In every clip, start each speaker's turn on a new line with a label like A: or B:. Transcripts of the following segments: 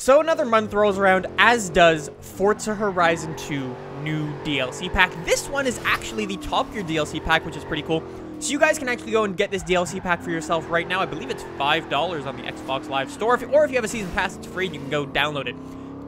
A: So another month rolls around, as does Forza Horizon 2 new DLC pack. This one is actually the Top Gear DLC pack, which is pretty cool. So you guys can actually go and get this DLC pack for yourself right now. I believe it's $5 on the Xbox Live Store. Or if you have a season pass, it's free and you can go download it.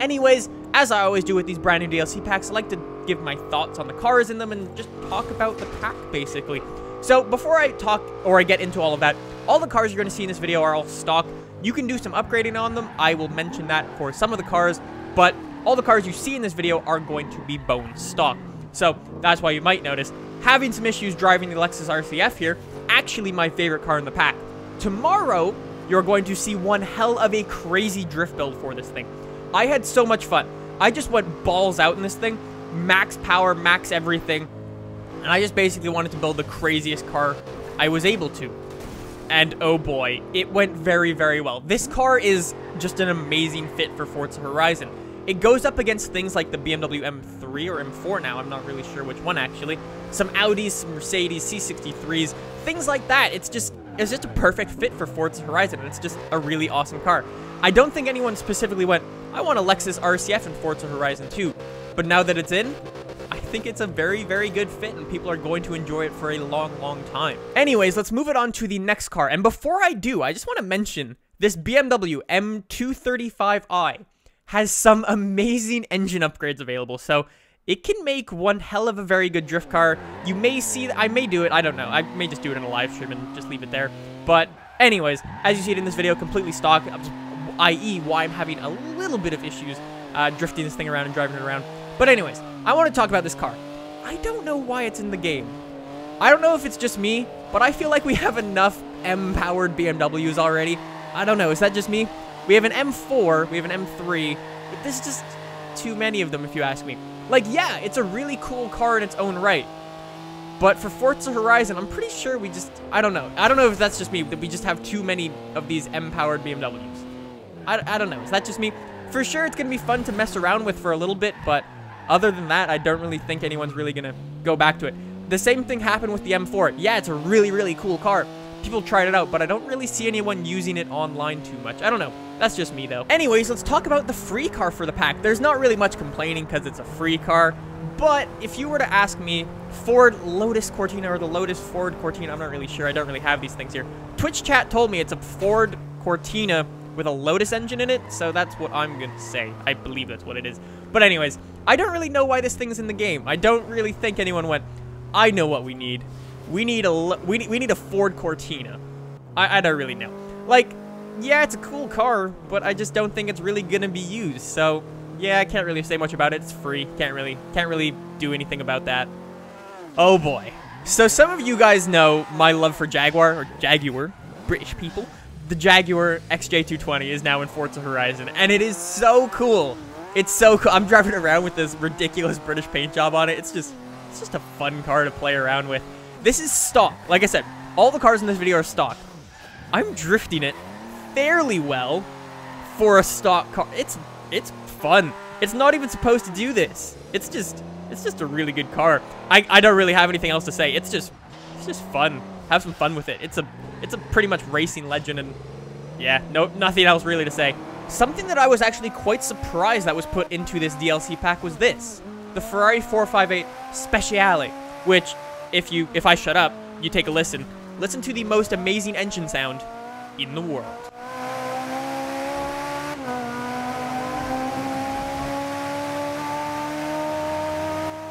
A: Anyways, as I always do with these brand new DLC packs, I like to give my thoughts on the cars in them and just talk about the pack, basically. So before I talk or I get into all of that, all the cars you're going to see in this video are all stock. You can do some upgrading on them. I will mention that for some of the cars, but all the cars you see in this video are going to be bone stock. So that's why you might notice having some issues driving the Lexus RCF here, actually my favorite car in the pack. Tomorrow, you're going to see one hell of a crazy drift build for this thing. I had so much fun. I just went balls out in this thing, max power, max everything, and I just basically wanted to build the craziest car I was able to. And oh boy, it went very, very well. This car is just an amazing fit for Forza Horizon. It goes up against things like the BMW M3 or M4 now, I'm not really sure which one actually. Some Audis, some Mercedes, C63s, things like that. It's just a perfect fit for Forza Horizon, and it's just a really awesome car. I don't think anyone specifically went, I want a Lexus RCF in Forza Horizon 2. But now that it's in, I think it's a very, very good fit, and people are going to enjoy it for a long, long time. Anyways, let's move it on to the next car. And before I do, I just want to mention this BMW M235i has some amazing engine upgrades available. So it can make one hell of a very good drift car. You may see that I may do it. I don't know. I may just do it in a live stream and just leave it there. But anyways, as you see it in this video, completely stock, i.e. why I'm having a little bit of issues drifting this thing around and driving it around. But anyways, I want to talk about this car. I don't know why it's in the game. I don't know if it's just me, but I feel like we have enough M-powered BMWs already. I don't know. Is that just me? We have an M4, we have an M3. There's just too many of them, if you ask me. Like, yeah, it's a really cool car in its own right. But for Forza Horizon, I'm pretty sure we just... I don't know. I don't know if that's just me, that we just have too many of these M-powered BMWs. I don't know. Is that just me? For sure, it's going to be fun to mess around with for a little bit, but other than that, I don't really think anyone's really going to go back to it. The same thing happened with the M4. Yeah, it's a really, really cool car. People tried it out, but I don't really see anyone using it online too much. I don't know. That's just me, though. Anyways, let's talk about the free car for the pack. There's not really much complaining because it's a free car, but if you were to ask me, Ford Lotus Cortina or the Lotus Ford Cortina, I'm not really sure. I don't really have these things here. Twitch chat told me it's a Ford Cortina with a Lotus engine in it, so that's what I'm going to say. I believe that's what it is. But anyways, I don't really know why this thing's in the game. I don't really think anyone went, I know what we need. We need a Ford Cortina. I don't really know. Like, yeah, it's a cool car, but I just don't think it's really gonna be used. So, yeah, I can't really say much about it. It's free. Can't really do anything about that. Oh boy. So some of you guys know my love for Jaguar, British people. The Jaguar XJ220 is now in Forza Horizon, and it is so cool. It's so cool. I'm driving around with this ridiculous British paint job on it. It's just a fun car to play around with. This is stock. Like I said, all the cars in this video are stock. I'm drifting it fairly well for a stock car. It's fun. It's not even supposed to do this. It's just a really good car. I don't really have anything else to say. It's just fun. Have some fun with it. It's a pretty much racing legend, and yeah, nothing else really to say. Something that I was actually quite surprised that was put into this DLC pack was this. The Ferrari 458 Speciale, which if I shut up, you take a listen. Listen to the most amazing engine sound in the world.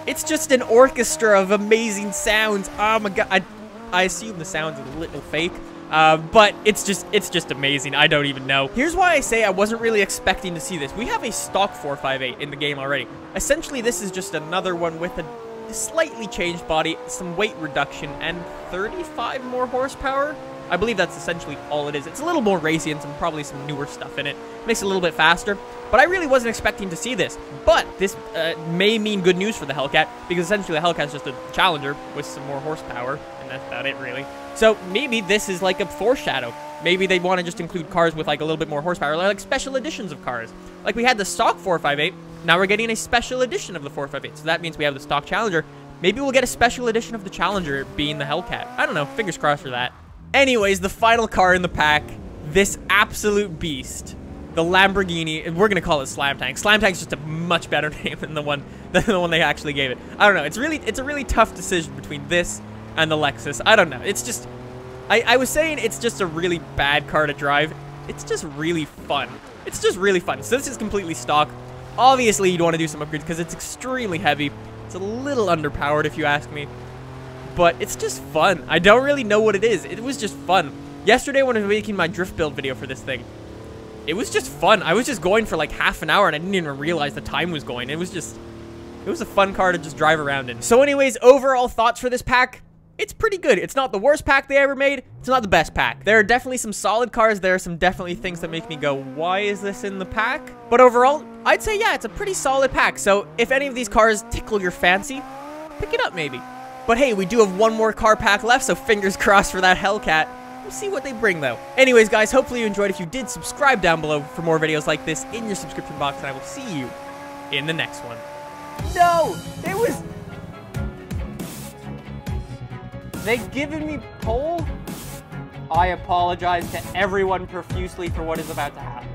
A: It's just an orchestra of amazing sounds. Oh my god, I assume the sound's a little fake. But it's just amazing. I don't even know. Here's why I say I wasn't really expecting to see this. We have a stock 458 in the game already. Essentially, this is just another one with a slightly changed body, some weight reduction, and 35 more horsepower. I believe that's essentially all it is. It's a little more racy and probably some newer stuff in it. Makes it a little bit faster. But I really wasn't expecting to see this. But this may mean good news for the Hellcat, because essentially the Hellcat's just a Challenger with some more horsepower, and that's about it, really. So maybe this is like a foreshadow. Maybe they want to just include cars with like a little bit more horsepower, like special editions of cars. Like we had the stock 458, now we're getting a special edition of the 458. So that means we have the stock Challenger. Maybe we'll get a special edition of the Challenger being the Hellcat. I don't know, fingers crossed for that. Anyways, the final car in the pack, this absolute beast, the Lamborghini, and we're gonna call it Slam Tank. Slam Tank's just a much better name than the one they actually gave it. I don't know. It's a really tough decision between this and the Lexus. I don't know. It's just, I was saying it's just a really bad car to drive. It's just really fun. It's just really fun. So this is completely stock. Obviously, you'd want to do some upgrades because it's extremely heavy. It's a little underpowered if you ask me. But it's just fun. I don't really know what it is. It was just fun. Yesterday when I was making my drift build video for this thing, it was just fun. I was just going for like half an hour and I didn't even realize the time was going. It was a fun car to just drive around in. So anyways, overall thoughts for this pack. It's pretty good. It's not the worst pack they ever made. It's not the best pack. There are definitely some solid cars. There are some definitely things that make me go, why is this in the pack? But overall, I'd say, yeah, it's a pretty solid pack. So if any of these cars tickle your fancy, pick it up maybe. But hey, we do have one more car pack left, so fingers crossed for that Hellcat. We'll see what they bring, though. Anyways, guys, hopefully you enjoyed. If you did, subscribe down below for more videos like this in your subscription box, and I will see you in the next one. No! It was... They've given me pole? I apologize to everyone profusely for what is about to happen.